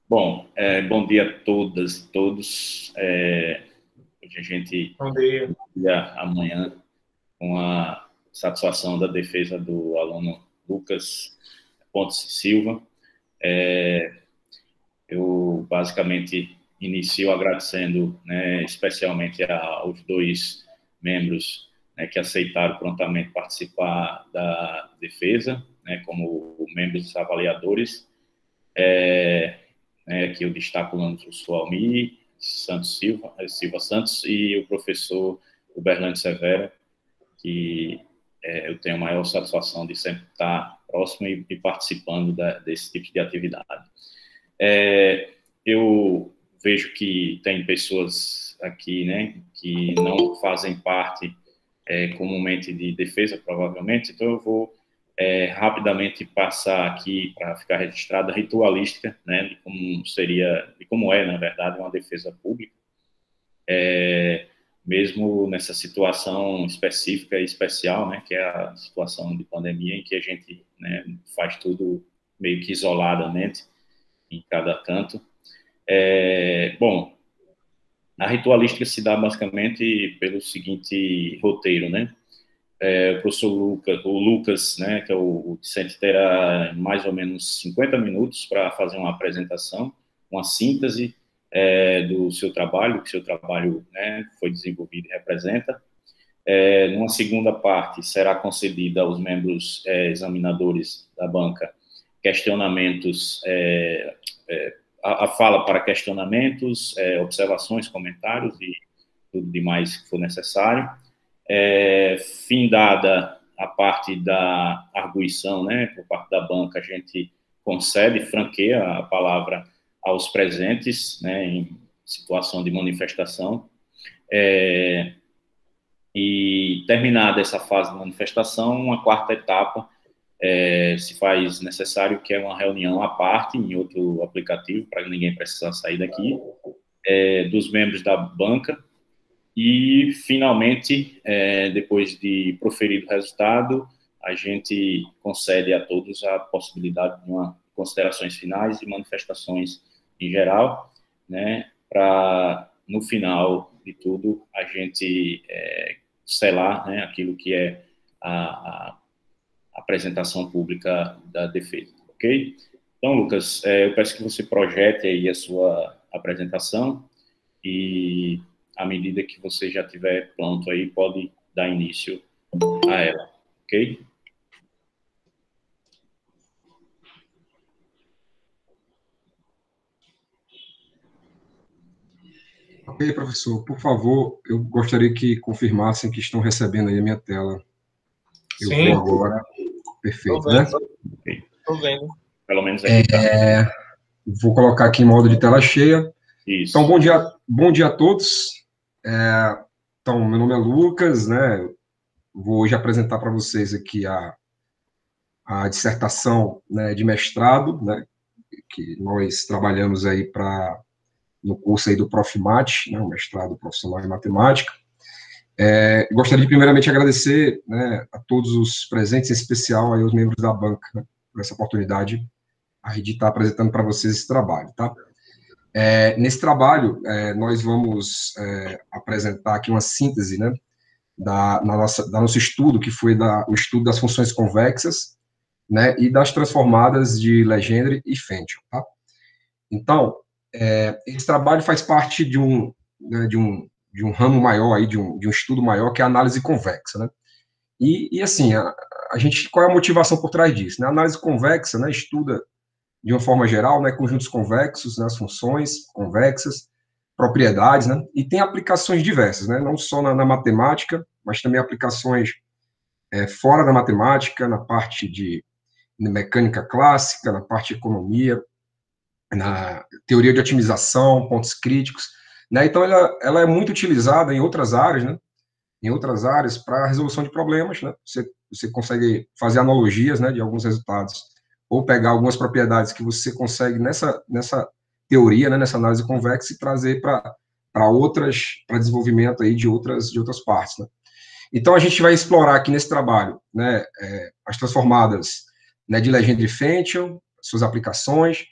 Bom, bom dia a todas e todos. Hoje a gente Bom dia. amanhã com a satisfação da defesa do aluno Lucas Pontes Silva. Eu basicamente inicio agradecendo, né, especialmente aos dois membros, né, que aceitaram prontamente participar da defesa, né, como membros avaliadores. Que eu destaco o professor Almir Santos Silva Santos e o professor Uberlândio Severo, que eu tenho a maior satisfação de sempre estar próximo e participando desse tipo de atividade. Eu vejo que tem pessoas aqui, né, que não fazem parte comumente de defesa, provavelmente, então eu vou rapidamente passar aqui para ficar registrada a ritualística, né, de como seria, de como é, na verdade, uma defesa pública, mesmo nessa situação específica e especial, né, que é a situação de pandemia, em que a gente, né, faz tudo meio que isoladamente, em cada canto. Bom, a ritualística se dá basicamente pelo seguinte roteiro, né? O professor Lucas, né, que é o discente, terá mais ou menos 50 minutos para fazer uma apresentação, uma síntese do seu trabalho, que seu trabalho, né, foi desenvolvido e representa. Numa segunda parte, será concedida aos membros examinadores da banca questionamentos, a fala para questionamentos, observações, comentários e tudo demais que for necessário. Findada a parte da arguição, né, por parte da banca, a gente concede, franqueia a palavra aos presentes, né, em situação de manifestação. E terminada essa fase de manifestação, uma quarta etapa se faz necessário, que é uma reunião à parte, em outro aplicativo, para ninguém precisar sair daqui, dos membros da banca. E, finalmente, depois de proferido o resultado, a gente concede a todos a possibilidade de considerações finais e manifestações em geral, né, para, no final de tudo, a gente selar, né, aquilo que é a apresentação pública da defesa, ok? Então, Lucas, eu peço que você projete aí a sua apresentação e, à medida que você já estiver pronto aí, pode dar início a ela, ok? Ok, professor. Por favor, eu gostaria que confirmassem que estão recebendo aí a minha tela. Eu Sim. vou agora. Perfeito, né? Estou vendo. Pelo menos aqui tá. Vou colocar aqui em modo de tela cheia. Isso. Então, bom dia a todos. Então, meu nome é Lucas, né? Vou hoje apresentar para vocês aqui a dissertação, né, de mestrado, né, que nós trabalhamos aí no curso aí do Profmat, né, o mestrado profissional em matemática. Gostaria de primeiramente agradecer, né, a todos os presentes, em especial aí os membros da banca, né, por essa oportunidade de estar apresentando para vocês esse trabalho, tá? Nesse trabalho, nós vamos apresentar aqui uma síntese, né, da nosso estudo, que foi o estudo das funções convexas, né, e das transformadas de Legendre e Fenton, tá? Então, esse trabalho faz parte de um ramo maior, aí, de um estudo maior, que é a análise convexa, né? E assim, qual é a motivação por trás disso? Né? A análise convexa, né, estuda, de uma forma geral, né, conjuntos convexos, né, as funções convexas, propriedades, né, e tem aplicações diversas, né, não só na matemática, mas também aplicações fora da matemática, na parte de mecânica clássica, na parte de economia, na teoria de otimização, pontos críticos, né? Então, ela é muito utilizada em outras áreas, né? Em outras áreas para a resolução de problemas, né? Você consegue fazer analogias, né, de alguns resultados, ou pegar algumas propriedades que você consegue nessa teoria, né, nessa análise convexa, e trazer para desenvolvimento aí de outras partes, né? Então, a gente vai explorar aqui nesse trabalho, né, as transformadas, né, de Legendre e Fenton, suas aplicações,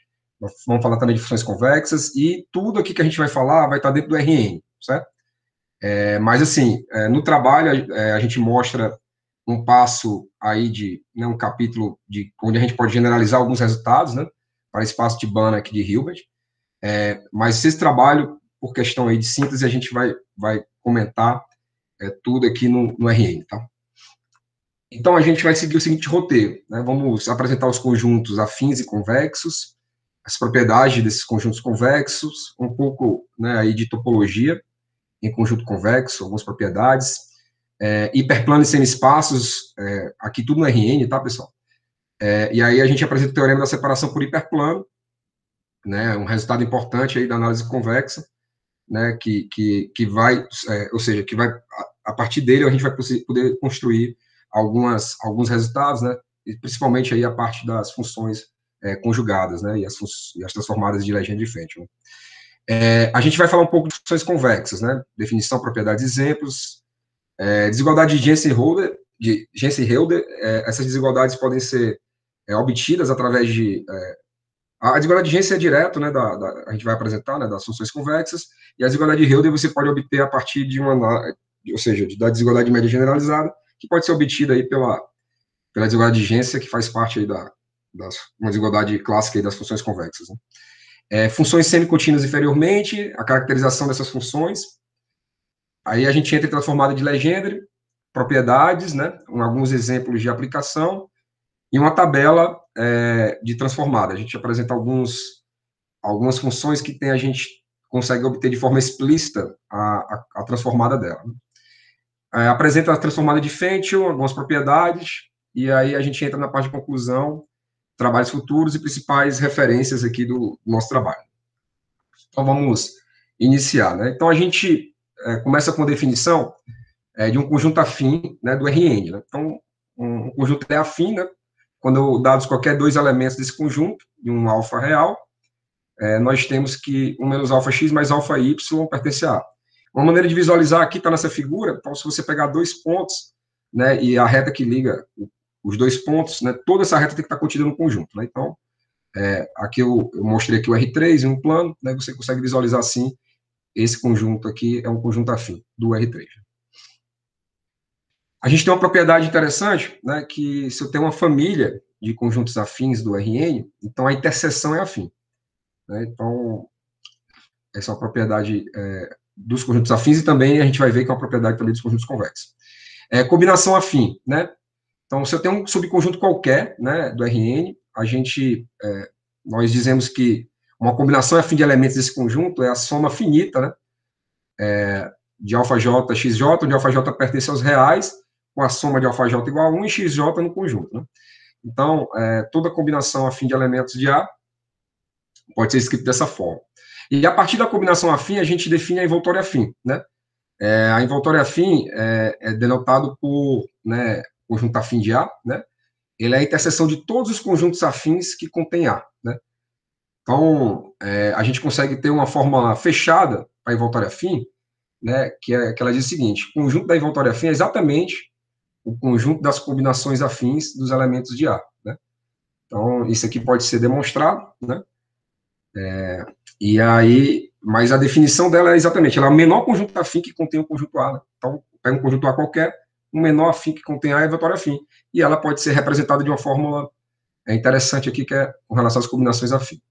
Vamos falar também de funções convexas, e tudo aqui que a gente vai falar vai estar dentro do RN, certo? Mas, assim, no trabalho, a gente mostra um passo aí de, né, um capítulo onde a gente pode generalizar alguns resultados, né, para espaço de Banach de Hilbert, mas esse trabalho, por questão aí de síntese, a gente vai comentar tudo aqui no RN, tá? Então, a gente vai seguir o seguinte roteiro, né? Vamos apresentar os conjuntos afins e convexos, as propriedades desses conjuntos convexos, um pouco, né, aí de topologia em conjunto convexo, algumas propriedades, hiperplano e semi-espaços, aqui tudo no RN, tá, pessoal? E aí a gente apresenta o teorema da separação por hiperplano, né, um resultado importante aí da análise convexa, né, que vai, ou seja, que vai, a partir dele a gente vai poder construir alguns resultados, né, e principalmente aí a parte das funções conjugadas, né, e as transformadas de Legendre e Fenton. A gente vai falar um pouco de funções convexas, né, definição, propriedades, exemplos, desigualdade de Jensen-Hilder, essas desigualdades podem ser obtidas através de a desigualdade de Jensen é direto, né, a gente vai apresentar, né, das funções convexas, e a desigualdade de Hilder você pode obter a partir de ou seja, da desigualdade de média generalizada, que pode ser obtida aí pela desigualdade de Jensen, que faz parte aí uma desigualdade clássica aí das funções convexas, né. Funções semicontínuas inferiormente, a caracterização dessas funções, aí a gente entra em transformada de Legendre, propriedades, né, alguns exemplos de aplicação, e uma tabela de transformada. A gente apresenta algumas funções que a gente consegue obter de forma explícita a transformada dela. Apresenta a transformada de Fenton, algumas propriedades, e aí a gente entra na parte de conclusão, trabalhos futuros e principais referências aqui do nosso trabalho. Então, vamos iniciar, né? Então, a gente começa com a definição de um conjunto afim, né, do RN, né? Então, um conjunto é afim, né, quando dados qualquer dois elementos desse conjunto, de um alfa real, nós temos que 1 menos alfa x mais alfa y pertence a A. Uma maneira de visualizar aqui está nessa figura, então, se você pegar dois pontos, né, e a reta que liga os dois pontos, né, toda essa reta tem que estar contida no conjunto, né? Então, aqui eu mostrei aqui o R3 em um plano, né, você consegue visualizar assim, esse conjunto aqui é um conjunto afim do R3. A gente tem uma propriedade interessante, né, que se eu tenho uma família de conjuntos afins do RN, então a interseção é afim, né? Então, essa é uma propriedade dos conjuntos afins, e também a gente vai ver que é uma propriedade também dos conjuntos convexos. Combinação afim, né? Então, se eu tenho um subconjunto qualquer, né, do RN, nós dizemos que uma combinação afim de elementos desse conjunto é a soma finita, né, de alfa j, xj, onde alfa j pertence aos reais, com a soma de alfa j igual a 1 e xj no conjunto, né? Então, toda combinação afim de elementos de A pode ser escrita dessa forma. E a partir da combinação afim, a gente define a envoltória afim, né? A envoltória afim é denotado por, né, conjunto afim de A, né? Ele é a interseção de todos os conjuntos afins que contém A, né? Então, a gente consegue ter uma fórmula fechada para a envoltória afim, né, que ela diz o seguinte: o conjunto da envoltória afim é exatamente o conjunto das combinações afins dos elementos de A, né? Então, isso aqui pode ser demonstrado, né? E aí, mas a definição dela é exatamente, ela é o menor conjunto afim que contém o conjunto A, né? Então, pega um conjunto A qualquer, um menor afim que contém A é a envoltória afim, e ela pode ser representada de uma fórmula interessante aqui, que é com relação às combinações afim.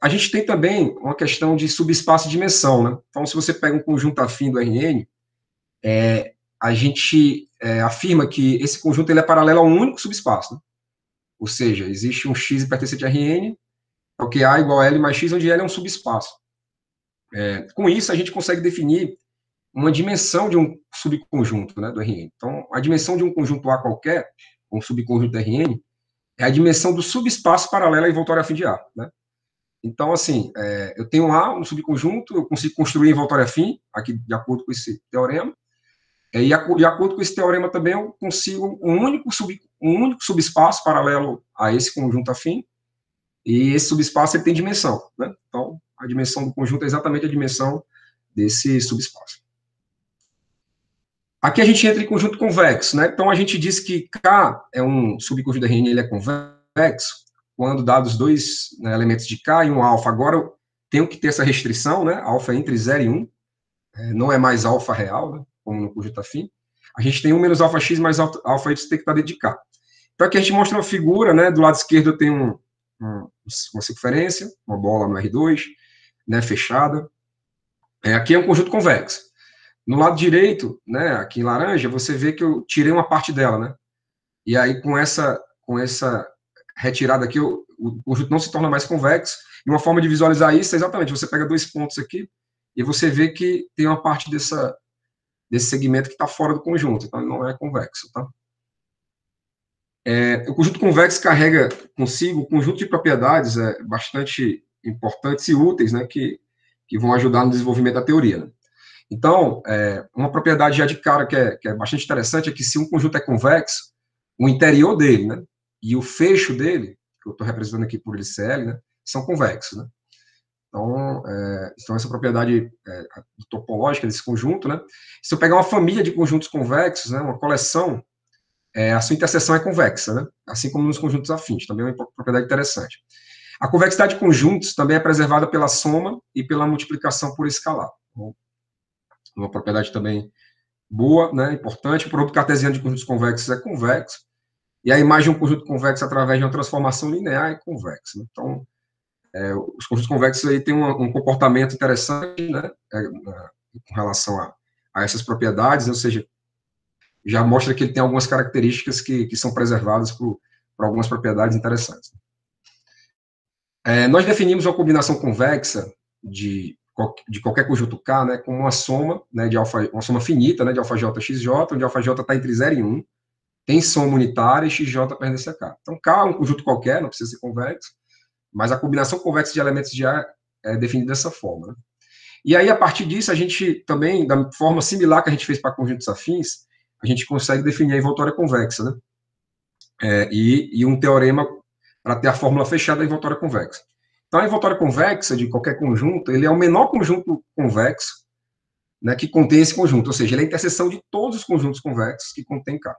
A gente tem também uma questão de subespaço e dimensão, né? Então, se você pega um conjunto afim do RN, a gente afirma que esse conjunto ele é paralelo a um único subespaço, né? Ou seja, existe um X pertencente a Rn, que A igual a L mais X, onde L é um subespaço. Com isso, a gente consegue definir uma dimensão de um subconjunto, né, do Rn. Então, a dimensão de um conjunto A qualquer, um subconjunto Rn, é a dimensão do subespaço paralelo à envoltória afim de A, né? Então, assim, eu tenho A, um subconjunto, eu consigo construir a envoltória afim, aqui de acordo com esse teorema, e de acordo com esse teorema também eu consigo um único subespaço paralelo a esse conjunto afim, e esse subespaço ele tem dimensão, né? Então, a dimensão do conjunto é exatamente a dimensão desse subespaço. Aqui a gente entra em conjunto convexo, né? Então, a gente diz que K é um subconjunto Rn, ele é convexo, quando dados dois, né, elementos de K e um alfa. Agora eu tenho que ter essa restrição, né? Alfa é entre 0 e 1, não é mais alfa real, né, como no conjunto afim. A gente tem 1 menos alfa x mais alfa y tem que estar dentro de K. Então aqui a gente mostra uma figura, né? Do lado esquerdo eu tenho uma circunferência, uma bola no R2, né, fechada. Aqui é um conjunto convexo. No lado direito, né, aqui em laranja, você vê que eu tirei uma parte dela, né? E aí, com essa retirada aqui, o conjunto não se torna mais convexo. E uma forma de visualizar isso é exatamente, você pega dois pontos aqui e você vê que tem uma parte desse segmento que está fora do conjunto, então ele não é convexo, tá? O conjunto convexo carrega consigo um conjunto de propriedades bastante importantes e úteis, né, que vão ajudar no desenvolvimento da teoria, né? Então, uma propriedade já de cara que é bastante interessante é que se um conjunto é convexo, o interior dele, né, e o fecho dele, que eu estou representando aqui por LCL, né, são convexos, né? Então essa propriedade topológica desse conjunto, né? Se eu pegar uma família de conjuntos convexos, né, uma coleção, a sua interseção é convexa, né? Assim como nos conjuntos afins, também é uma propriedade interessante. A convexidade de conjuntos também é preservada pela soma e pela multiplicação por escalar. Uma propriedade também boa, né, importante. O produto cartesiano de conjuntos convexos é convexo, e a imagem de um conjunto convexo através de uma transformação linear é convexa. Né? Então, os conjuntos convexos aí têm um comportamento interessante, né, com relação a essas propriedades, ou seja, já mostra que ele tem algumas características que são preservadas por algumas propriedades interessantes. Nós definimos uma combinação convexa de qualquer conjunto K, né, como uma soma, né, uma soma finita, né, de alfa j xj, onde alfa j está entre 0 e 1, tem soma unitária e xj pertence a K. Então, K é um conjunto qualquer, não precisa ser convexo, mas a combinação convexa de elementos de A é definida dessa forma, né? E aí, a partir disso, a gente também, da forma similar que a gente fez para conjuntos afins, a gente consegue definir a envoltória convexa, né? E um teorema para ter a fórmula fechada da envoltória convexa. Então, a envoltória convexa de qualquer conjunto, ele é o menor conjunto convexo, né, que contém esse conjunto, ou seja, ele é a interseção de todos os conjuntos convexos que contém K.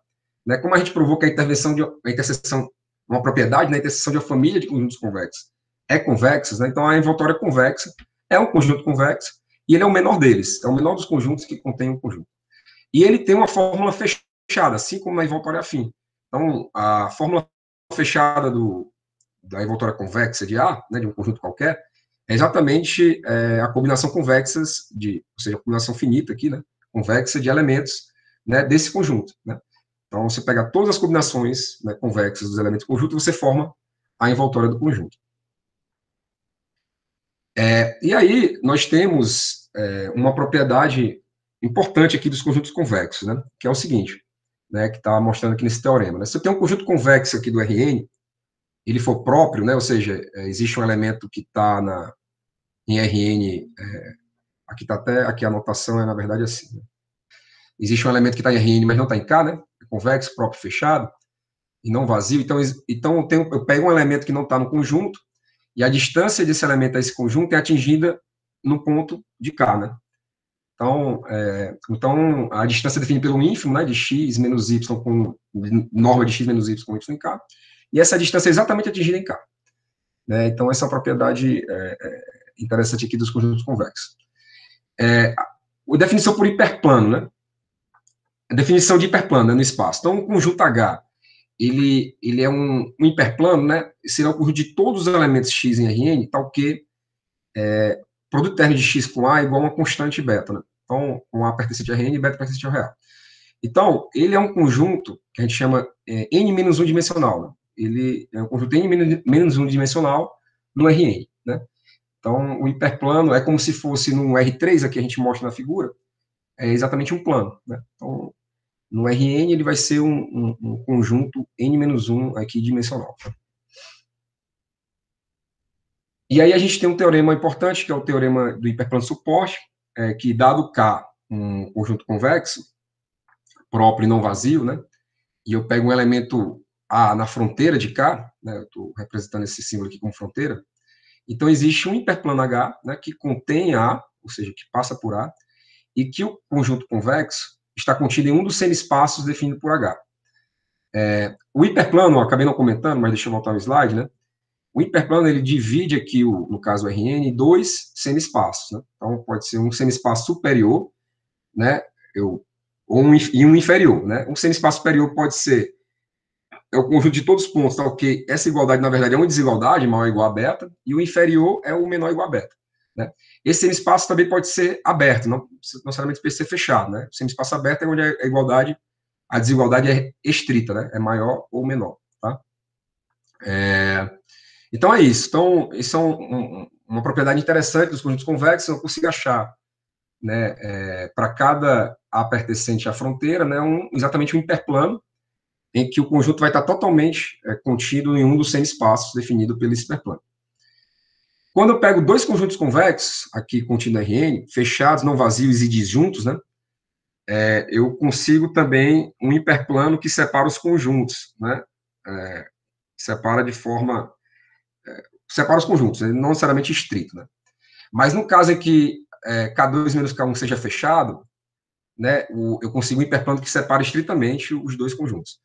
Né, como a gente provou que a interseção, uma propriedade, né, a interseção de uma família de conjuntos convexos é convexa, né, então a envoltória convexa é um conjunto convexo e ele é o menor deles, é o menor dos conjuntos que contém um conjunto. E ele tem uma fórmula fechada, assim como na envoltória afim. Então, a fórmula fechada da envoltória convexa de A, né, de um conjunto qualquer, é exatamente a combinação convexas ou seja, a combinação finita aqui, né, convexa de elementos, né, desse conjunto, né. Então, você pega todas as combinações, né, convexas dos elementos do conjunto e você forma a envoltória do conjunto. E aí, nós temos uma propriedade importante aqui dos conjuntos convexos, né, que é o seguinte, né, que está mostrando aqui nesse teorema. Né, se eu tenho um conjunto convexo aqui do Rn, ele for próprio, né, ou seja, existe um elemento que está em Rn, aqui a anotação é, na verdade, assim, né? Existe um elemento que está em Rn, mas não está em K, né, é convexo, próprio, fechado, e não vazio, então eu pego um elemento que não está no conjunto, e a distância desse elemento a esse conjunto é atingida no ponto de K, né? Então a distância é definida pelo ínfimo, né, de x menos y com norma de x menos y com y em K, e essa distância é exatamente atingida em K. Né? Então, essa é uma propriedade interessante aqui dos conjuntos convexos. A definição por hiperplano, né? A definição de hiperplano, né, no espaço. Então, o conjunto H, ele é um hiperplano, né? Será o conjunto de todos os elementos x em Rn, tal que produto término de x com A é igual a uma constante beta, né? Então, com A pertencente a Rn e beta pertencente ao real. Então, ele é um conjunto que a gente chama n-1 dimensional, né? Ele é um conjunto n-1 dimensional no Rn, né? Então, o hiperplano é como se fosse no R3, aqui a gente mostra na figura, é exatamente um plano, né? Então, no Rn, ele vai ser um conjunto n-1 aqui dimensional. Tá? E aí a gente tem um teorema importante, que é o teorema do hiperplano suporte, que dado K, um conjunto convexo, próprio e não vazio, né? E eu pego um elemento A na fronteira de K, né? Eu estou representando esse símbolo aqui como fronteira. Então, existe um hiperplano H, né, que contém A, ou seja, que passa por A, e que o conjunto convexo está contido em um dos semespaços definido por H. O hiperplano, acabei não comentando, mas deixa eu voltar ao slide, né? O hiperplano, ele divide aqui, no caso o RN, em dois semi-espaços, né? Então, pode ser um semi-espaço superior, né? E um inferior, né? Um semi-espaço superior pode ser o conjunto de todos os pontos, tá? Ok? Essa igualdade, na verdade, é uma desigualdade, maior ou igual a beta, e o inferior é o menor ou igual a beta, né? Esse semi-espaço também pode ser aberto, não necessariamente precisa ser fechado, né? O semi-espaço aberto é onde a desigualdade é estrita, né? É maior ou menor, tá? Então é isso. Então, isso é uma propriedade interessante dos conjuntos convexos. Eu consigo achar, né, para cada A pertencente à fronteira, né, exatamente um hiperplano em que o conjunto vai estar totalmente contido em um dos semi-espaços definido pelo hiperplano. Quando eu pego dois conjuntos convexos, aqui contido em Rn, fechados, não vazios e disjuntos, né, eu consigo também um hiperplano que separa os conjuntos, né, separa os conjuntos, não necessariamente estrito, né? Mas no caso em que K2 menos K1 seja fechado, né, eu consigo um hiperplano que separa estritamente os dois conjuntos.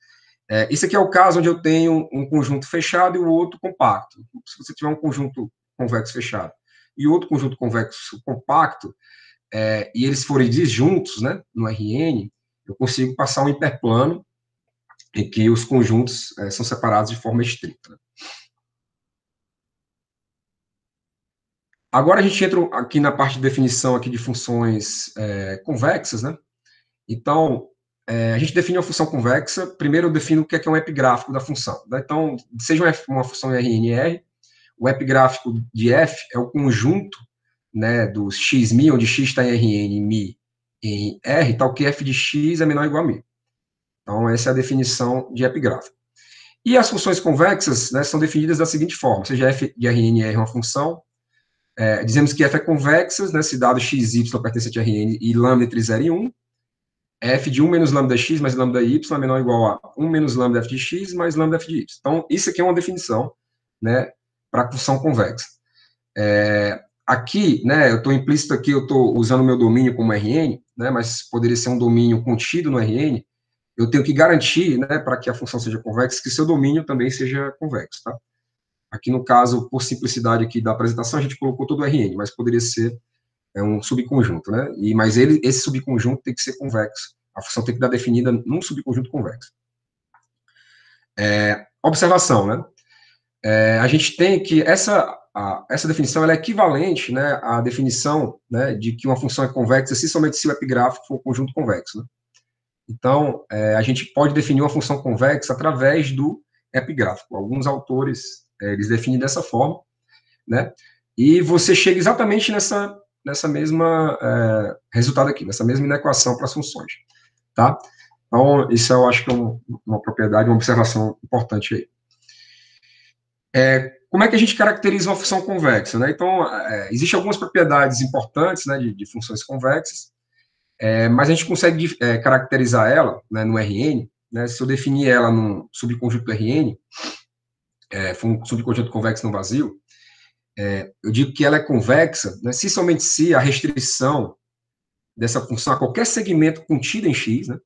Esse aqui é o caso onde eu tenho um conjunto fechado e o outro compacto. Se você tiver um conjunto convexo fechado e outro conjunto convexo compacto, e eles forem disjuntos, né, no Rn, eu consigo passar um hiperplano em que os conjuntos são separados de forma estrita. Agora a gente entra aqui na parte de definição aqui de funções convexas, né? Então, a gente define uma função convexa. Primeiro eu defino o que é um epigráfico da função, né? Então, seja uma função RNR, o epigráfico de f é o conjunto, né, dos x∈mi, onde x está em Rn, mi em R, tal que f de x é menor ou igual a mi. Então, essa é a definição de epigráfico. E as funções convexas, né, são definidas da seguinte forma, seja f de RNR uma função, dizemos que f é convexa, né, se dado x, y pertencente a Rn e lambda entre 0 e 1, f de 1 menos lambda x mais lambda y é menor ou igual a 1 menos lambda f de x mais lambda f de y. Então, isso aqui é uma definição, né, para a função convexa. Aqui, né, eu estou implícito aqui, eu estou usando o meu domínio como Rn, né, mas poderia ser um domínio contido no Rn, eu tenho que garantir, né, para que a função seja convexa, que seu domínio também seja convexo, tá? Aqui, no caso, por simplicidade aqui da apresentação, a gente colocou todo o Rn, mas poderia ser um subconjunto, né? Mas esse subconjunto tem que ser convexo. A função tem que estar definida num subconjunto convexo. Observação, né? A gente tem que essa definição ela é equivalente, né, à definição, né, de que uma função é convexa se somente se o epigráfico for um conjunto convexo, né? Então, a gente pode definir uma função convexa através do epigráfico. Alguns autores eles definem dessa forma, né? E você chega exatamente nessa mesma resultado aqui, nessa mesma inequação para as funções, tá? Então, isso eu acho que é uma propriedade, uma observação importante aí. Como é que a gente caracteriza uma função convexa, né? Então, existem algumas propriedades importantes, né, de funções convexas, mas a gente consegue caracterizar ela, né, no Rn, né, se eu definir ela num subconjunto Rn, for um subconjunto convexo não vazio, eu digo que ela é convexa, né, se somente se a restrição dessa função a qualquer segmento contido em x, né,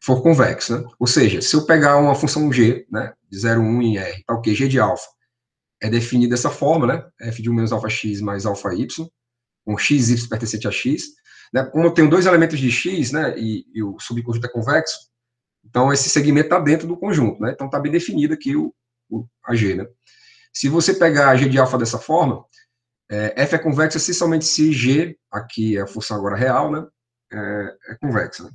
for convexo, né? Ou seja, se eu pegar uma função g, né, de 0, 1 em R, tal que g de alfa é definido dessa forma, né, f de 1 menos alfa x mais alfa y, com x, y pertencente a x, né, como eu tenho dois elementos de x, né, e o subconjunto é convexo, então esse segmento está dentro do conjunto, né, então está bem definido aqui a g, né. Se você pegar a g de alfa dessa forma, f é convexa se somente se g, aqui é a função agora real, né, é convexa, né.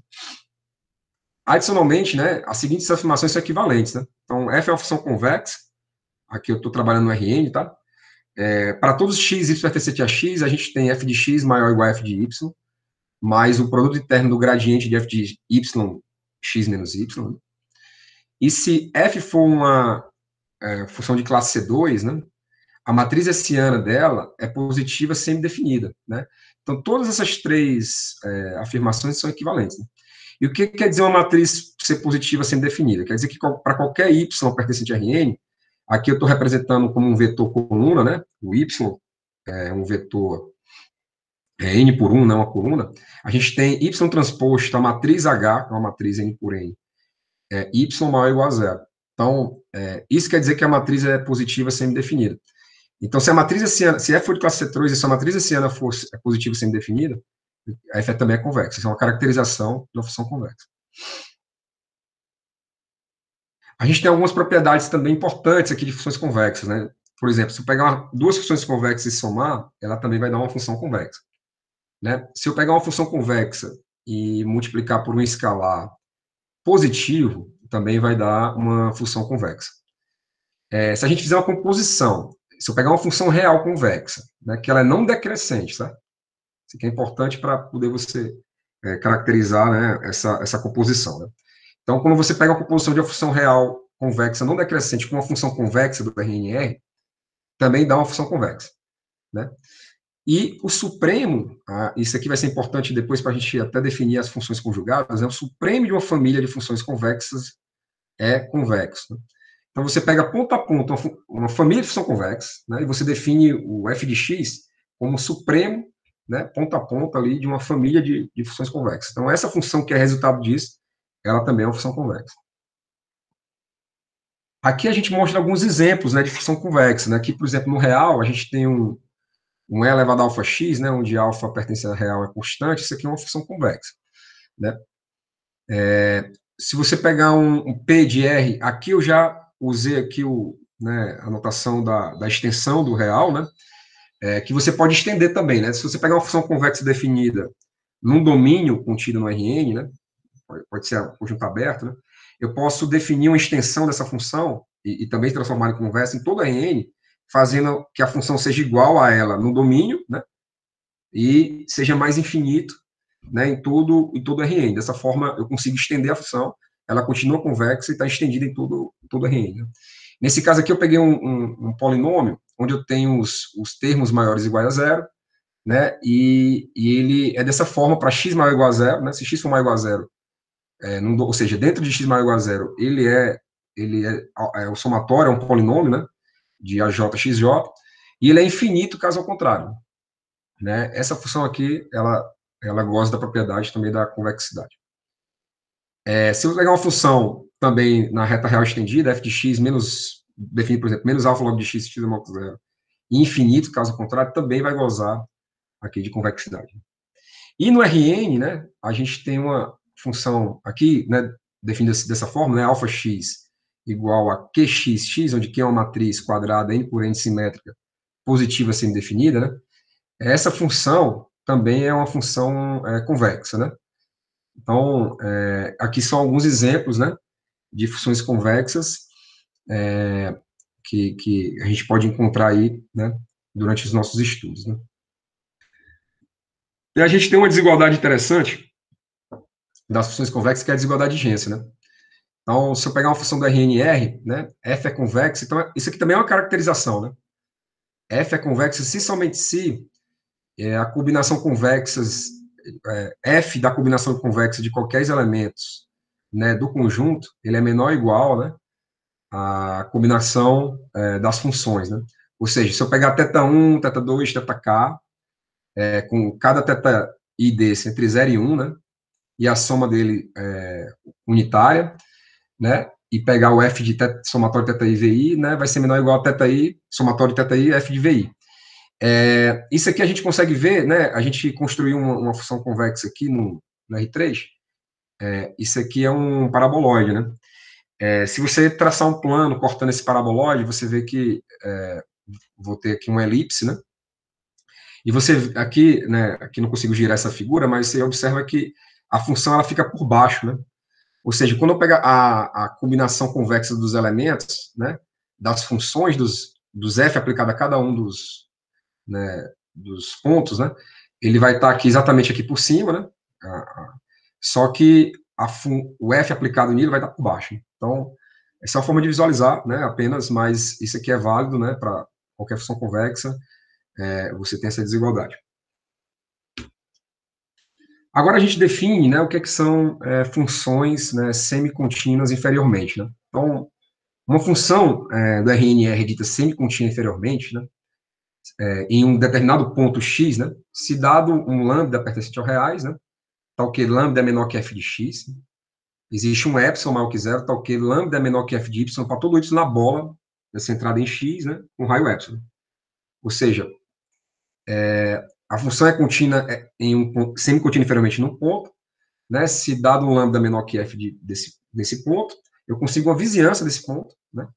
Adicionalmente, né, as seguintes afirmações são equivalentes, né? Então, f é uma função convexa, aqui eu estou trabalhando no Rn, tá? Para todos os x, y pertencente a x, a gente tem f de x maior ou igual a f de y, mais o produto interno do gradiente de f de y, x menos y. Né? E se f for uma função de classe C2, né, a matriz hessiana dela é positiva semi-definida, né? Então, todas essas três afirmações são equivalentes, né? E o que quer dizer uma matriz ser positiva sendo definida? Quer dizer que para qualquer y pertencente a Rn, aqui eu estou representando como um vetor coluna, né? O y é um vetor n por 1, né? Uma coluna. A gente tem y transposto a matriz H, que é uma matriz n por n, y maior ou igual a zero. Então, isso quer dizer que a matriz é positiva semi-definida. Então, se a matriz hessiana, se f for de classe C3 e se a matriz hessiana for positiva semi-definida, a f também é convexa. Isso é uma caracterização de uma função convexa. A gente tem algumas propriedades também importantes aqui de funções convexas, né? Por exemplo, se eu pegar duas funções convexas e somar, ela também vai dar uma função convexa, né? Se eu pegar uma função convexa e multiplicar por um escalar positivo, também vai dar uma função convexa. Se a gente fizer uma composição, se eu pegar uma função real convexa, né, que ela é não decrescente, tá? Isso aqui é importante para poder você caracterizar, né, essa composição, né? Então, quando você pega a composição de uma função real convexa não decrescente com uma função convexa do RNR, também dá uma função convexa, né? E o supremo, isso aqui vai ser importante depois para a gente até definir as funções conjugadas, né? O supremo de uma família de funções convexas é convexo, né? Então, você pega ponto a ponto uma família de função convexa, né, e você define o f de x como supremo, né, ponto a ponto ali de uma família de funções convexas. Então, essa função que é resultado disso, ela também é uma função convexa. Aqui a gente mostra alguns exemplos, né, de função convexa, né? Aqui, por exemplo, no real, a gente tem um E elevado a alfa x, né, onde alfa pertence a real é constante, isso aqui é uma função convexa, né? Se você pegar um P de R, aqui eu já usei aqui a notação da extensão do real, né? Que você pode estender também, né? Se você pegar uma função convexa definida num domínio contido no Rn, né? Pode ser um conjunto aberto, né? Eu posso definir uma extensão dessa função e também transformar em convexa em todo Rn, fazendo que a função seja igual a ela no domínio, né? E seja mais infinito, né, em todo Rn. Dessa forma, eu consigo estender a função, ela continua convexa e está estendida em todo Rn. Né? Nesse caso aqui, eu peguei um polinômio, onde eu tenho os termos maiores ou iguais a zero, né, e ele é dessa forma para x maior ou igual a zero, né, se x for maior ou igual a zero, ou seja, dentro de x maior ou igual a zero, o somatório, é um polinômio, né, de AJ, XJ, e ele é infinito caso ao contrário. Né? Essa função aqui, ela gosta da propriedade também da convexidade. Se eu pegar uma função também na reta real estendida, f de x menos, definir, por exemplo, menos alfa log de x, x é igual a zero, e infinito, caso contrário, também vai gozar aqui de convexidade. E no Rn, né, a gente tem uma função aqui, né, definida dessa forma, né, alfa x igual a qx, onde q é uma matriz quadrada n por n simétrica positiva semi-definida, né? Essa função também é uma função convexa, né? Então, aqui são alguns exemplos, né, de funções convexas que a gente pode encontrar aí, né, durante os nossos estudos, né? E a gente tem uma desigualdade interessante das funções convexas, que é a desigualdade de Jensen, né? Então, se eu pegar uma função do RNR, né, f é convexa, então isso aqui também é uma caracterização, né? F é convexa se somente se a combinação convexas, f da combinação convexa de qualquer elementos, né, do conjunto, ele é menor ou igual, né, à combinação das funções, né? Ou seja, se eu pegar θ1, θ2, θk, com cada θi desse entre 0 e 1, né, e a soma dele unitária, né, e pegar o f de somatório θi vi, né, vai ser menor ou igual a θi, somatório θi, f de vi. Isso aqui a gente consegue ver, né? A gente construiu uma função convexa aqui no R3. Isso aqui é um paraboloide, né? Se você traçar um plano cortando esse paraboloide, você vê que vou ter aqui uma elipse, né? E você aqui, né? Aqui não consigo girar essa figura, mas você observa que a função ela fica por baixo, né? Ou seja, quando eu pegar a combinação convexa dos elementos, né? Das funções dos f aplicado a cada um dos pontos, né? Ele vai estar aqui exatamente aqui por cima, né? Só que o f aplicado nele vai estar por baixo. Então, essa é uma forma de visualizar, né? Apenas, mas isso aqui é válido, né? Para qualquer função convexa, você tem essa desigualdade. Agora a gente define, né? O que são funções, né, semicontínuas inferiormente, né? Então, uma função do RNR dita semicontínua inferiormente, né? Em um determinado ponto x, né, se dado um lambda pertencente ao reais, né, tal que lambda é menor que f de x, né, existe um epsilon maior que zero, tal que lambda é menor que f de y para todo y na bola, centrada em x, né, com raio epsilon. Ou seja, a função é contínua em semi-contínua inferiormente num ponto, né, se dado um lambda menor que f desse ponto, eu consigo uma vizinhança desse ponto, né,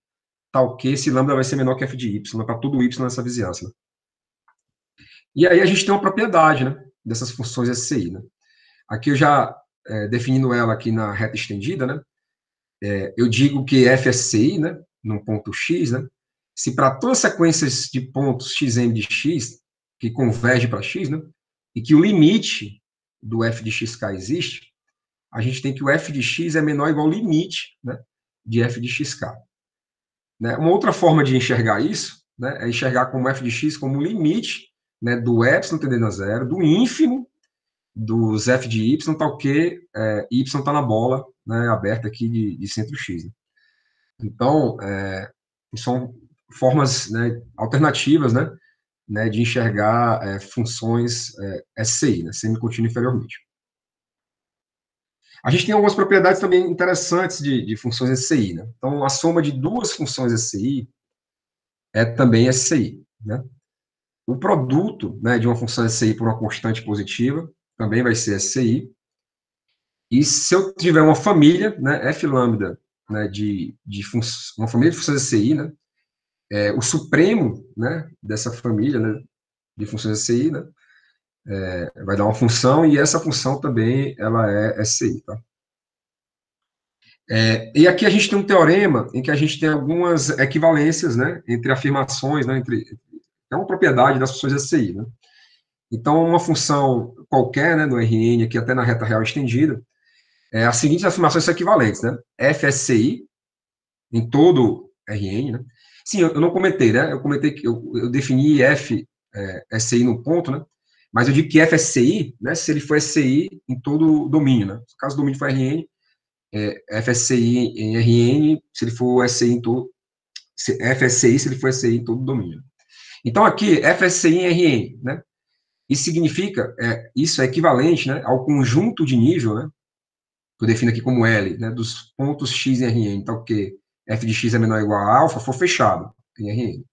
tal que esse lambda vai ser menor que f de y, para todo y nessa vizinhança. Né? E aí a gente tem uma propriedade, né, dessas funções SCI, né. Aqui eu já, definindo ela aqui na reta estendida, né, eu digo que f é SCI, né, num ponto x, né, se para todas as sequências de pontos xm de x, que converge para x, né, e que o limite do f de xk existe, a gente tem que o f de x é menor ou igual ao limite, né, de f de xk. Né? Uma outra forma de enxergar isso, né, é enxergar como f de x como limite, né, do epsilon tendendo a zero, do ínfimo dos f de y, tal que y está na bola, né, aberta aqui de centro x. Né? Então, são formas, né, alternativas, né, de enxergar funções SCI, né, semi-contínua inferiormente. A gente tem algumas propriedades também interessantes de funções SCI. Né? Então, a soma de duas funções SCI é também SCI. Né? O produto, né, de uma função SCI por uma constante positiva também vai ser SCI. E se eu tiver uma família, né, F lambda, né, uma família de funções SCI, né, o supremo, né, dessa família, né, de funções SCI, né, vai dar uma função, e essa função também ela é SCI. Tá? E aqui a gente tem um teorema em que a gente tem algumas equivalências, né, entre afirmações, né, é uma propriedade das funções SCI. Né? Então, uma função qualquer, né, do Rn, aqui até na reta real estendida, as seguintes afirmações são equivalentes, né? F é SCI em todo Rn, né? Sim, eu não comentei, né? Eu comentei que eu defini F SCI no ponto, né? Mas eu digo que F é SCI, né? Se ele for SCI em todo o domínio, né? No caso do domínio for Rn, F é SCI em Rn, se ele for SCI em todo... F é SCI se ele for SCI em todo o domínio. Então, aqui, F é SCI em Rn, né? Isso significa, isso é equivalente, né, ao conjunto de nível, né, que eu defino aqui como L, né, dos pontos x em Rn, então que f de x é menor ou igual a alfa for fechado em Rn.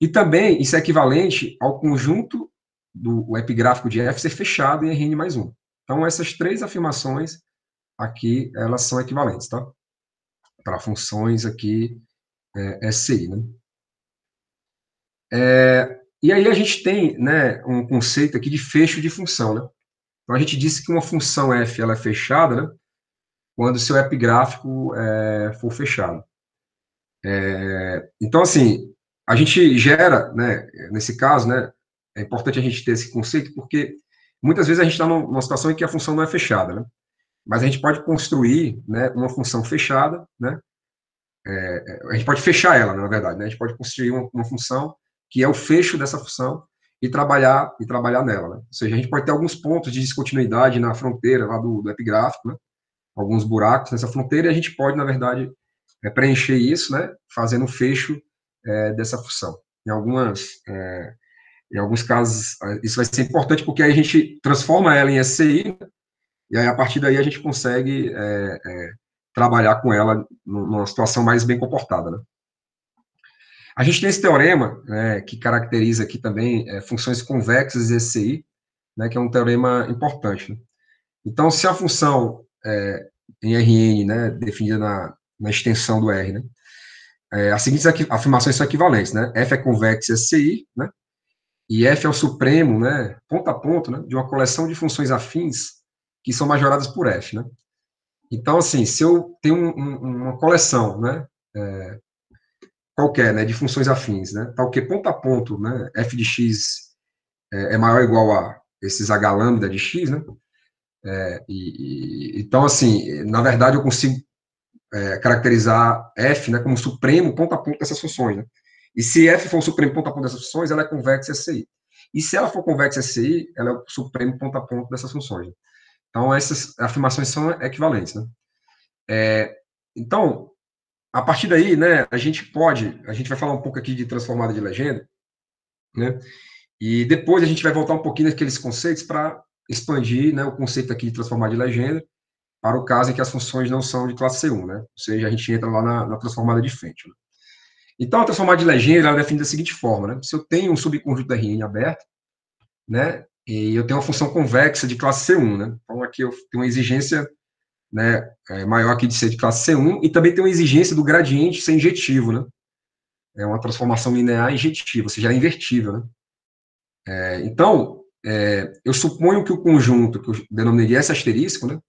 E também isso é equivalente ao conjunto do epigráfico de f ser fechado em Rn mais 1. Então, essas três afirmações aqui, elas são equivalentes, tá? Para funções aqui SCI, né? E aí a gente tem, né, um conceito aqui de fecho de função, né? Então, a gente disse que uma função f ela é fechada, né, quando o seu epigráfico for fechado. Então, assim, a gente gera, né, nesse caso, né, é importante a gente ter esse conceito, porque muitas vezes a gente está numa situação em que a função não é fechada, né? Mas a gente pode construir, né, uma função fechada, né? A gente pode fechar ela, na verdade, né? A gente pode construir uma função que é o fecho dessa função e trabalhar nela, né? Ou seja, a gente pode ter alguns pontos de descontinuidade na fronteira lá do epigráfico, né? Alguns buracos nessa fronteira, e a gente pode, na verdade, preencher isso, né? Fazendo o fecho dessa função. Em alguns casos, isso vai ser importante, porque aí a gente transforma ela em SCI, né? E aí, a partir daí, a gente consegue trabalhar com ela numa situação mais bem comportada, né? A gente tem esse teorema, que caracteriza aqui também funções convexas e SCI, né, que é um teorema importante. Né? Então, se a função em Rn, né, definida na extensão do R, né, as seguintes afirmações são equivalentes, né? F é convexo SCI, né? E F é o supremo, né, ponto a ponto, né, de uma coleção de funções afins que são majoradas por F, né? Então, assim, se eu tenho uma coleção, né, qualquer, né, de funções afins, né, tal que ponto a ponto, né, f de x é maior ou igual a esses h lambda de x, né, então, assim, na verdade, eu consigo caracterizar f, né, como supremo ponto a ponto dessas funções, né, e se f for o supremo ponto a ponto dessas funções, ela é convexa SCI. E se ela for convexa SCI, ela é o supremo ponto a ponto dessas funções. Né? Então, essas afirmações são equivalentes, né. Então, a partir daí, né, a gente vai falar um pouco aqui de transformada de legenda, né, e depois a gente vai voltar um pouquinho naqueles conceitos para expandir, né, o conceito aqui de transformada de legenda, para o caso em que as funções não são de classe C1, né? Ou seja, a gente entra lá na transformada de Fenton. Então, a transformada de Legendre, ela é definida da seguinte forma, né? Se eu tenho um subconjunto Rn aberto, né, e eu tenho uma função convexa de classe C1, né? Então, aqui eu tenho uma exigência, né, maior aqui de ser de classe C1, e também tem uma exigência do gradiente ser injetivo, né? É uma transformação linear injetiva, ou seja, é invertível, né? Então, eu suponho que o conjunto, que eu denominei de S asterisco, né,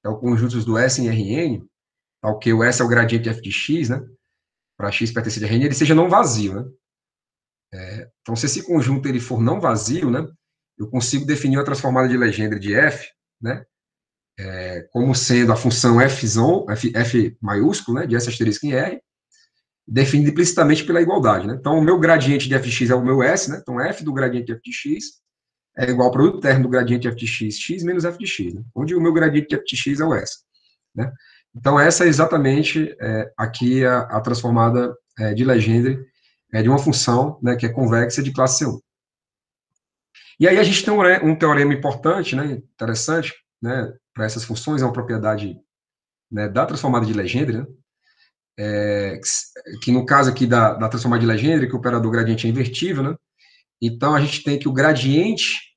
é o conjunto do S em Rn, tal que o S é o gradiente de f de x, né, para x pertencer a Rn, ele seja não vazio, né. Então, se esse conjunto ele for não vazio, né, eu consigo definir uma transformada de Legendre de f, né, como sendo a função f maiúsculo, né, de S asterisco em R, definida implicitamente pela igualdade, né. Então, o meu gradiente de f de x é o meu S, né, então f do gradiente de f de x é igual ao produto termo do gradiente de f de x, x menos f de x, né? Onde o meu gradiente de f de x é o S. Né? Então, essa é exatamente aqui a transformada de Legendre de uma função, né, que é convexa de classe C1. E aí a gente tem um teorema importante, né, interessante, né, para essas funções, é uma propriedade, né, da transformada de Legendre, né, que no caso aqui da transformada de Legendre, que o operador gradiente é invertível, né, então a gente tem que o gradiente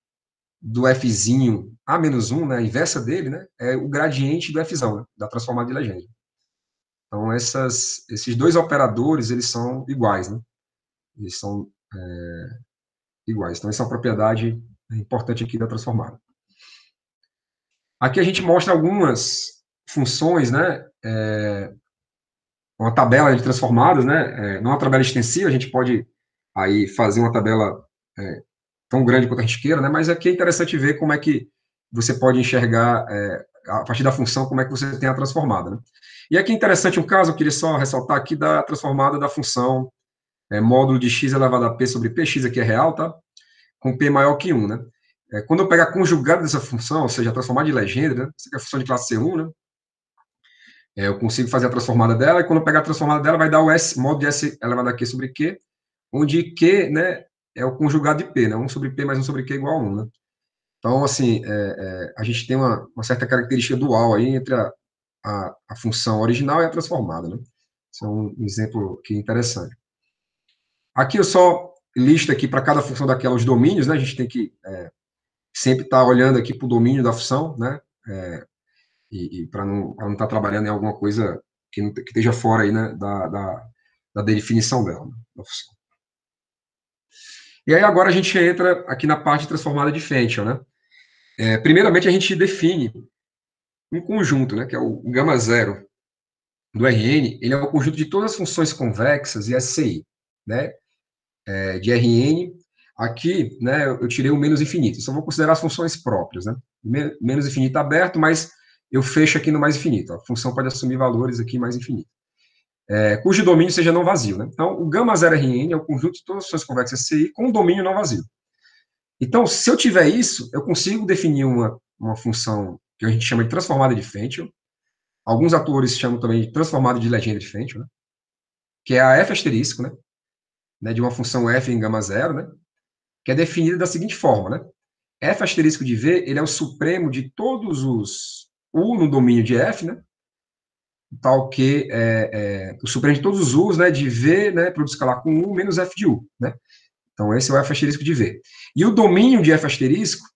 do Fzinho a menos 1, né, a inversa dele, né, é o gradiente do Fzão, né, da transformada de Legendre. Então, esses dois operadores, eles são iguais, né? Eles são iguais. Então, essa é uma propriedade importante aqui da transformada. Aqui a gente mostra algumas funções, né, uma tabela de transformadas, né, não é uma tabela extensiva, a gente pode aí fazer uma tabela tão grande quanto a gente queira, né, mas aqui é interessante ver como é que você pode enxergar, a partir da função, como é que você tem a transformada, né. E aqui é interessante um caso, eu queria só ressaltar aqui da transformada da função módulo de x elevado a p sobre p, x aqui é real, tá? Com p maior que 1, né? Quando eu pegar a conjugada dessa função, ou seja, a transformada de Legendre, né? Essa aqui é a função de classe C1, né? Eu consigo fazer a transformada dela, e quando eu pegar a transformada dela, vai dar o S, módulo de S elevado a Q sobre Q, onde Q, né, é o conjugado de P, né? 1 sobre P mais 1 sobre Q igual a 1, né? Então, assim, a gente tem uma certa característica dual aí entre a função original e a transformada, né? Esse é um exemplo que é interessante. Aqui eu só listo aqui para cada função daquela os domínios, né? A gente tem que sempre estar olhando aqui para o domínio da função, né? E para não estar trabalhando em alguma coisa que esteja fora aí, né? Da definição dela, né? Da função. E aí agora a gente entra aqui na parte transformada de Fenton, né? Primeiramente a gente define um conjunto, né? Que é o gama zero do Rn, ele é o conjunto de todas as funções convexas e SCI, né? De Rn. Aqui, né, eu tirei o menos infinito, só vou considerar as funções próprias, né? Menos infinito aberto, mas eu fecho aqui no mais infinito. A função pode assumir valores aqui mais infinito. Cujo domínio seja não vazio, né? Então, o gama 0 Rn é o conjunto de todas as funções convexas SCI com domínio não vazio. Então, se eu tiver isso, eu consigo definir uma função que a gente chama de transformada de Fenton. Alguns autores chamam também de transformada de Legendre de Fenton, né? Que é a f asterisco, né, de uma função f em gama 0, né? Que é definida da seguinte forma, né? F asterisco de V, ele é o supremo de todos os U no domínio de F, né? Tal que o supremo de todos os U's, né, de V, né, produto escalar com U menos F de U, né? Então, esse é o F asterisco de V. E o domínio de F asterisco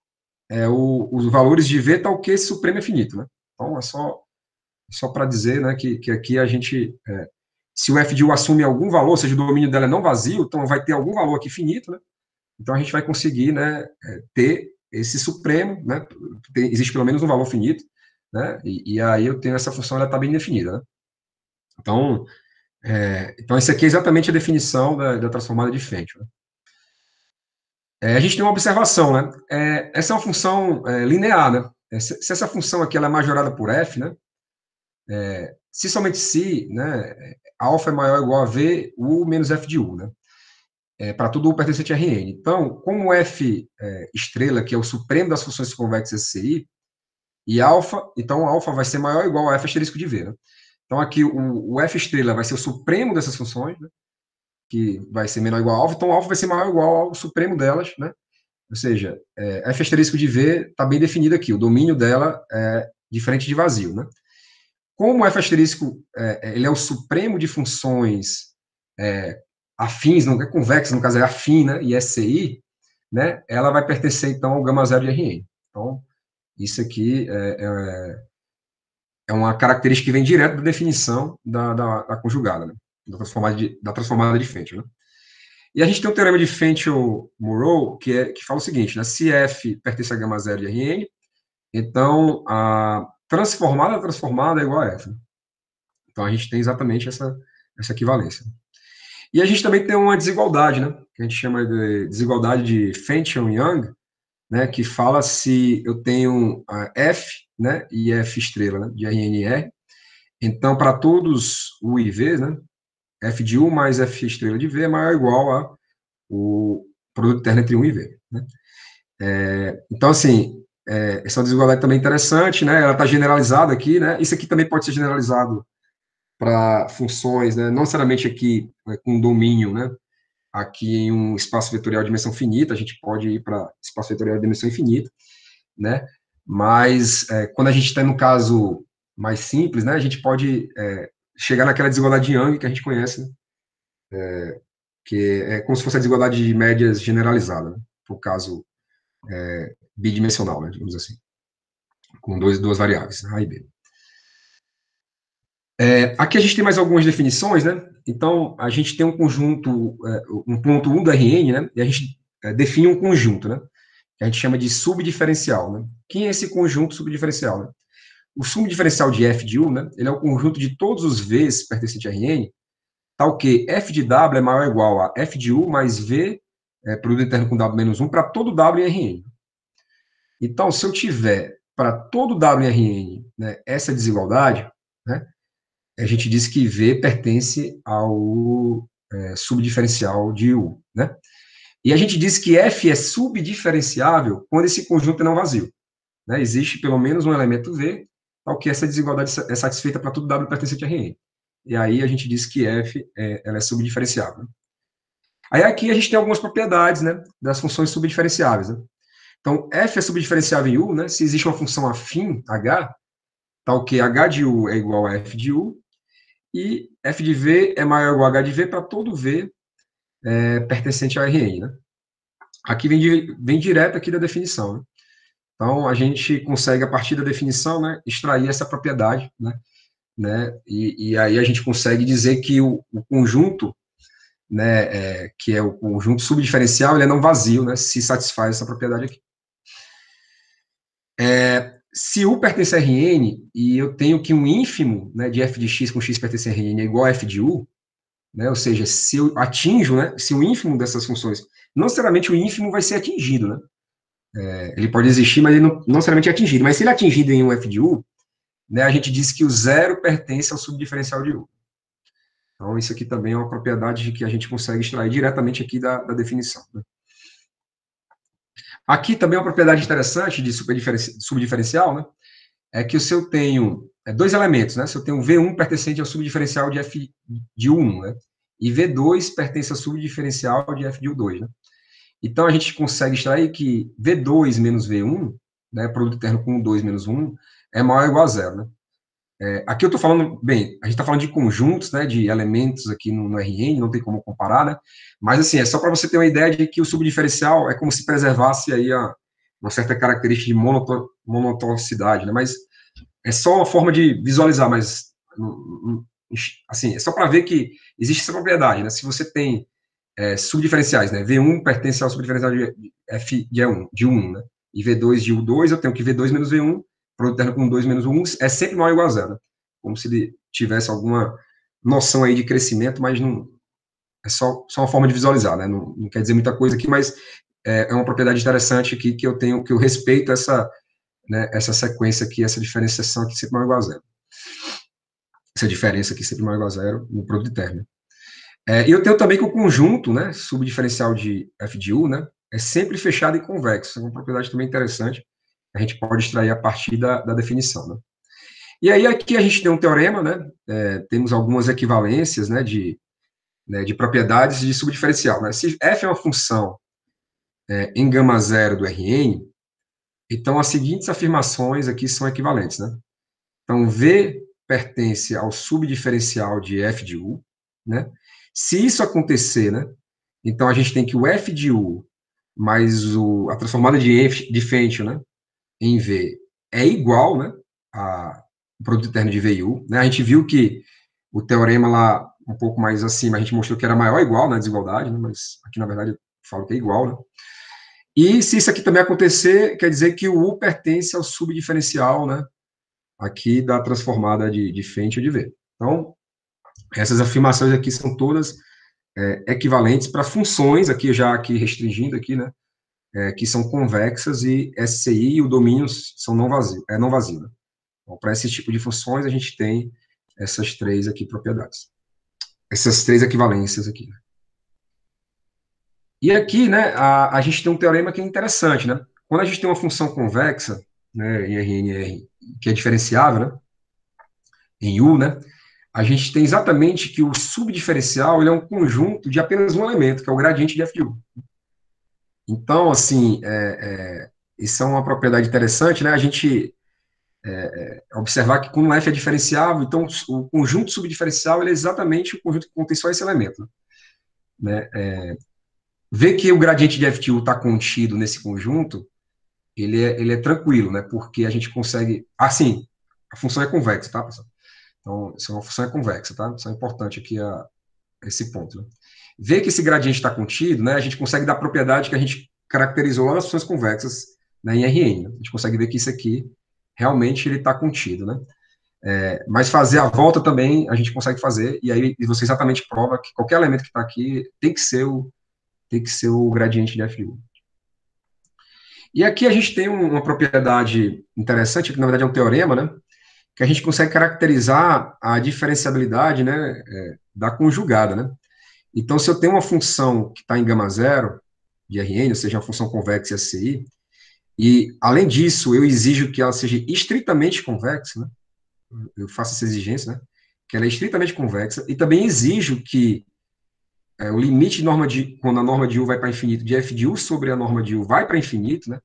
é os valores de V tal que esse supremo é finito, né? Então, é só para dizer, né, que aqui a gente, se o F de U assume algum valor, ou seja, o domínio dela é não vazio, então vai ter algum valor aqui finito, né? Então, a gente vai conseguir, né, ter esse supremo, né, existe pelo menos um valor finito, né, e aí eu tenho essa função, ela está bem definida, né. Então, isso aqui é exatamente a definição da transformada de Fenton. A gente tem uma observação, né, essa é uma função linear, né, se essa função aqui ela é majorada por f, né, se somente se, né, alfa é maior ou igual a v, u menos f de u, né, para tudo pertencente a Rn. Então, como f estrela, que é o supremo das funções convexas SCI, e alfa, então alfa vai ser maior ou igual a f asterisco de V, né? Então, aqui o f estrela vai ser o supremo dessas funções, né? Que vai ser menor ou igual a alfa, então alfa vai ser maior ou igual ao supremo delas, né? Ou seja, f asterisco de V está bem definido aqui, o domínio dela diferente de vazio, né? Como o F asterisco ele é o supremo de funções afins, não é convexas, no caso é afim, né, e SCI, né, ela vai pertencer, então, ao gama zero de Rn. Então, isso aqui é uma característica que vem direto da definição da conjugada, né, da transformada de Fenchel, né? E a gente tem o teorema de Fenchel-Morrow, que fala o seguinte, né, se F pertence a gama zero de Rn, então a transformada é igual a F, né? Então, a gente tem exatamente essa equivalência. E a gente também tem uma desigualdade, né, que a gente chama de desigualdade de Fenchel-Young, né, que fala se eu tenho F, né, e F estrela, né, de RNR. Então, para todos U e V, né, F de U mais F estrela de V é maior ou igual a o produto terno entre U e V, né? Então, assim, essa desigualdade também é interessante, né, ela está generalizada aqui, né, isso aqui também pode ser generalizado para funções, né, não necessariamente aqui com domínio, né, aqui em um espaço vetorial de dimensão finita, a gente pode ir para espaço vetorial de dimensão infinita, né, mas quando a gente está no caso mais simples, né, a gente pode chegar naquela desigualdade de Young que a gente conhece, né, que é como se fosse a desigualdade de médias generalizada, né, por caso bidimensional, né, digamos assim, com duas variáveis, A e B. Aqui a gente tem mais algumas definições, né? Então, a gente tem um conjunto, um ponto 1 do Rn, né? E a gente define um conjunto, né? Que a gente chama de subdiferencial, né? Quem é esse conjunto subdiferencial, né? O subdiferencial de f de u, né? Ele é o conjunto de todos os v's pertencentes a Rn, tal que f de w é maior ou igual a f de u mais v, produto interno com w menos 1, para todo w em Rn. Então, se eu tiver para todo w em Rn, né, essa desigualdade, né? A gente diz que V pertence ao subdiferencial de U, né? E a gente diz que F é subdiferenciável quando esse conjunto é não vazio, né? Existe pelo menos um elemento V, tal que essa desigualdade é satisfeita para todo W pertencente a Rn. E aí a gente diz que F ela é subdiferenciável. Aí aqui a gente tem algumas propriedades, né, das funções subdiferenciáveis, né? Então, F é subdiferenciável em U, né, se existe uma função afim, H, tal que H de U é igual a F de U, e f de v é maior ou igual a h de v para todo v pertencente a Rn, né? Aqui vem direto aqui da definição, né? Então, a gente consegue, a partir da definição, né, extrair essa propriedade, né, e aí a gente consegue dizer que o conjunto, né, que é o conjunto subdiferencial, ele é não vazio, né, se satisfaz essa propriedade aqui. Se U pertence a Rn, e eu tenho que um ínfimo, né, de f de x com x pertence a Rn é igual a f de U, né? Ou seja, se eu atinjo, né, se o ínfimo dessas funções, não necessariamente o ínfimo vai ser atingido, né? Ele pode existir, mas ele não necessariamente é atingido. Mas se ele é atingido em um f de U, né, a gente diz que o zero pertence ao subdiferencial de U. Então, isso aqui também é uma propriedade que a gente consegue extrair diretamente aqui da definição, né? Aqui também é uma propriedade interessante de subdiferencial, né? É que se eu tenho dois elementos, né? Se eu tenho V1 pertencente ao subdiferencial de f de U1, né? E V2 pertence ao subdiferencial de f de U2, né? Então, a gente consegue extrair que V2 menos V1, né, produto interno com 2 menos 1, é maior ou igual a zero, né? Aqui eu estou falando, bem, a gente está falando de conjuntos, né, de elementos aqui no Rn, não tem como comparar, né? Mas, assim, é só para você ter uma ideia de que o subdiferencial é como se preservasse aí uma certa característica de monotonicidade, né? Mas é só uma forma de visualizar, mas, assim, é só para ver que existe essa propriedade, né? Se você tem subdiferenciais, né? V1 pertence ao subdiferencial de f de 1, né? E V2 de U2, eu tenho que V2 menos V1, produto interno com 2 menos 1, é sempre maior ou igual a zero, né? Como se ele tivesse alguma noção aí de crescimento, mas não é só uma forma de visualizar, né? Não quer dizer muita coisa aqui, mas é uma propriedade interessante aqui que eu tenho, que eu respeito essa sequência aqui, essa diferenciação aqui sempre maior ou igual a zero. Essa diferença aqui sempre maior ou igual a zero no produto interno. E eu tenho também que o conjunto, né, subdiferencial de f de u, né, é sempre fechado e convexo. É uma propriedade também interessante, a gente pode extrair a partir da definição, né. E aí aqui a gente tem um teorema, né, temos algumas equivalências, né, de propriedades de subdiferencial, né. Se f é uma função em gama zero do Rn, Então, as seguintes afirmações aqui são equivalentes, né? Então, V pertence ao subdiferencial de f de U, né? Se isso acontecer, né? Então, a gente tem que o f de U mais a transformada de Fenchel, né? Em V é igual, né? O produto interno de V e U, né? A gente viu que o teorema lá, um pouco mais acima, a gente mostrou que era maior ou igual na desigualdade, né? Mas aqui, na verdade, eu falo que é igual, né? E se isso aqui também acontecer, quer dizer que o U pertence ao subdiferencial, né? Aqui da transformada de Fenchel de V. Então, essas afirmações aqui são todas equivalentes para funções, aqui já aqui restringindo aqui, né? Que são convexas e SCI e o domínio são não vazio, né? Então, para esse tipo de funções, a gente tem essas três aqui propriedades. Essas três equivalências aqui. E aqui, né, a gente tem um teorema que é interessante, né? Quando a gente tem uma função convexa, né, em RNR, que é diferenciável, né, em U, né, a gente tem exatamente que o subdiferencial ele é um conjunto de apenas um elemento, que é o gradiente de f de U. Então, assim, isso é uma propriedade interessante, né? A gente observar que quando f é diferenciável, então o conjunto subdiferencial ele é exatamente o conjunto que contém só esse elemento, né? Ver que o gradiente de f de U está contido nesse conjunto, ele é tranquilo, né? Porque a gente consegue... Assim, a função é convexa, tá, pessoal? Então, isso é uma função convexa, tá? Isso é importante aqui esse ponto. Né? Ver que esse gradiente está contido, né? A gente consegue dar a propriedade que a gente caracterizou lá nas funções convexas, né, em Rn. Né? A gente consegue ver que isso aqui realmente ele está contido, né? Mas fazer a volta também a gente consegue fazer, e aí você exatamente prova que qualquer elemento que está aqui tem que ser o gradiente de f de U. E aqui a gente tem uma propriedade interessante, que na verdade é um teorema, né? Que a gente consegue caracterizar a diferenciabilidade, né, da conjugada, né? Então, se eu tenho uma função que está em gama zero, de Rn, ou seja, uma função convexa SCI, e, além disso, eu exijo que ela seja estritamente convexa, né? Eu faço essa exigência, né? Que ela é estritamente convexa, e também exijo que o limite de norma quando a norma de U vai para infinito, de f de U sobre a norma de U vai para infinito, né?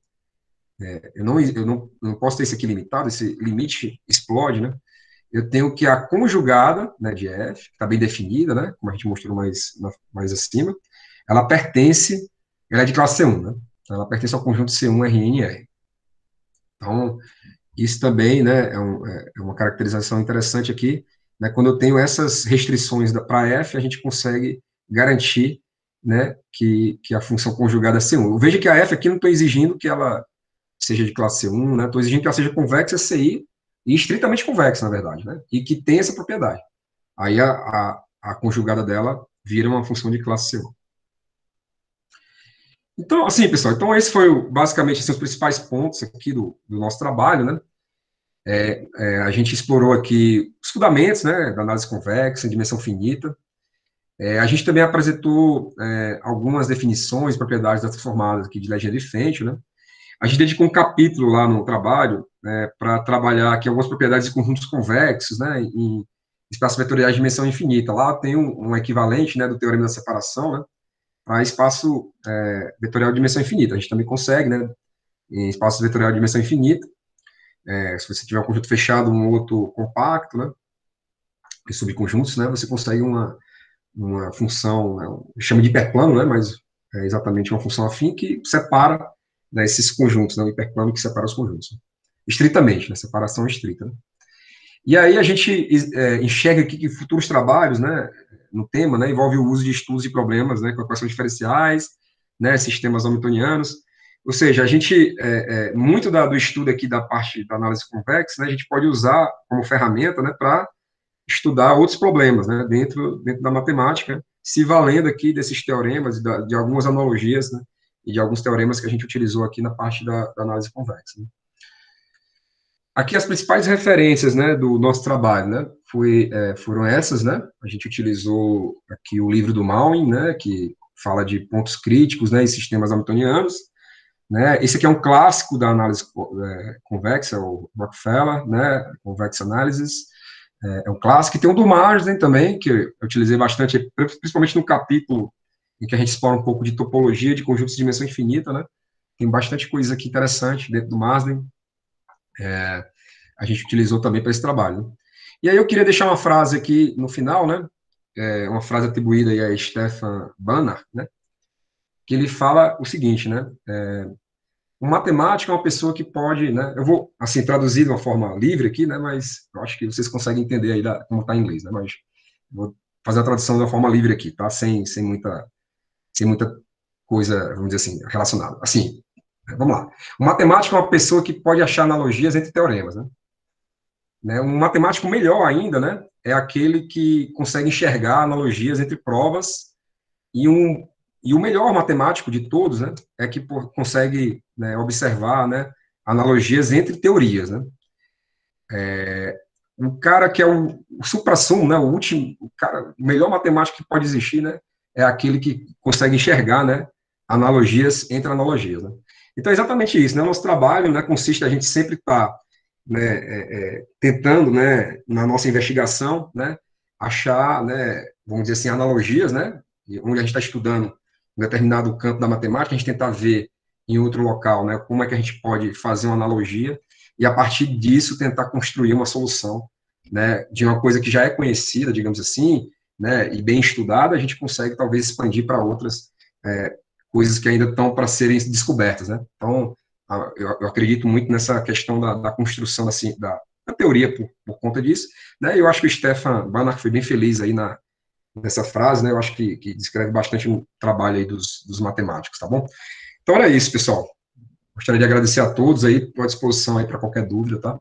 Eu não posso ter isso aqui limitado, esse limite explode, né? Eu tenho que a conjugada, né, de f, que está bem definida, né? Como a gente mostrou mais acima, ela é de classe C1, né? Então, ela pertence ao conjunto C1 RNR. Então, isso também, né, é uma caracterização interessante aqui, né, quando eu tenho essas restrições para f, a gente consegue garantir, né, que a função conjugada é C1. Veja que a f aqui não estou exigindo que ela seja de classe C1, né, estou exigindo que ela seja convexa CI, e estritamente convexa, na verdade, né, e que tenha essa propriedade. Aí a conjugada dela vira uma função de classe C1. Então, assim, pessoal, então esse foi basicamente assim, os principais pontos aqui do nosso trabalho, né? A gente explorou aqui os fundamentos, né, da análise convexa em dimensão finita. A gente também apresentou algumas definições, propriedades das transformadas aqui de Legendre e Fenchel, né? A gente dedicou um capítulo lá no trabalho para trabalhar aqui algumas propriedades de conjuntos convexos, né, em espaços vetoriais de dimensão infinita. Lá tem um equivalente, né, do teorema da separação, né, para espaço vetorial de dimensão infinita. A gente também consegue, né, em espaço vetorial de dimensão infinita, se você tiver um conjunto fechado, um outro compacto, né, subconjuntos, né, você consegue uma função, né, chama de hiperplano, né, mas é exatamente uma função afim que separa, né, esses conjuntos, né, o hiperplano que separa os conjuntos. Né, estritamente, né, separação estrita. Né. E aí a gente enxerga aqui que futuros trabalhos, né, no tema, né, envolve o uso de estudos de problemas, né, com equações diferenciais, né, sistemas hamiltonianos. Ou seja, a gente, muito do estudo aqui da parte da análise convexa, né, a gente pode usar como ferramenta, né, para estudar outros problemas, né, dentro da matemática, se valendo aqui desses teoremas, de algumas analogias, né, e de alguns teoremas que a gente utilizou aqui na parte da análise convexa. Né. Aqui as principais referências, né, do nosso trabalho, né, foram essas, né, a gente utilizou aqui o livro do Malin, né, que fala de pontos críticos, né, e sistemas hamiltonianos, né, esse aqui é um clássico da análise convexa, o Rockefeller, né, Convex Analysis, é um clássico, e tem um do Marsden também, que eu utilizei bastante, principalmente no capítulo em que a gente explora um pouco de topologia de conjuntos de dimensão infinita, né, tem bastante coisa aqui interessante dentro do Masden, a gente utilizou também para esse trabalho. Né? E aí eu queria deixar uma frase aqui no final, né? Uma frase atribuída aí a Stefan Banach, né? Que ele fala o seguinte, né? Um matemático é uma pessoa que pode, né? Eu vou, assim, traduzir de uma forma livre aqui, né? Mas eu acho que vocês conseguem entender aí como está em inglês, né? Mas vou fazer a tradução de uma forma livre aqui, tá? Sem muita coisa, vamos dizer assim, relacionada. Assim, vamos lá. Um matemático é uma pessoa que pode achar analogias entre teoremas, né? Um matemático melhor ainda, né? É aquele que consegue enxergar analogias entre provas e o melhor matemático de todos, né? É que consegue, né, observar, né? Analogias entre teorias, né? O cara que é o suprassumo, né? O último, o melhor matemático que pode existir, né? É aquele que consegue enxergar, né? Analogias entre analogias, né? Então, é exatamente isso, né? O nosso trabalho, né? Consiste a gente sempre estar, né? Tentando, né? Na nossa investigação, né? Achar, né? Vamos dizer assim, analogias, né? Onde a gente está estudando um determinado campo da matemática, a gente tentar ver em outro local, né? Como é que a gente pode fazer uma analogia e, a partir disso, tentar construir uma solução, né, de uma coisa que já é conhecida, digamos assim, né, e bem estudada, a gente consegue, talvez, expandir para outras coisas que ainda estão para serem descobertas, né. Então, eu acredito muito nessa questão da construção, assim, da teoria por conta disso, né, e eu acho que o Stefan Banach foi bem feliz aí nessa frase, né, eu acho que descreve bastante o trabalho aí dos matemáticos, tá bom? Então, era isso, pessoal. Gostaria de agradecer a todos aí, estou à disposição aí para qualquer dúvida, tá?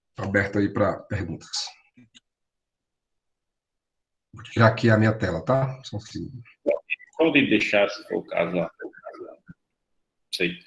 Estou aberto aí para perguntas. Vou tirar aqui a minha tela, tá? Só um segundo. Pode deixar, se for o caso lá. Não sei.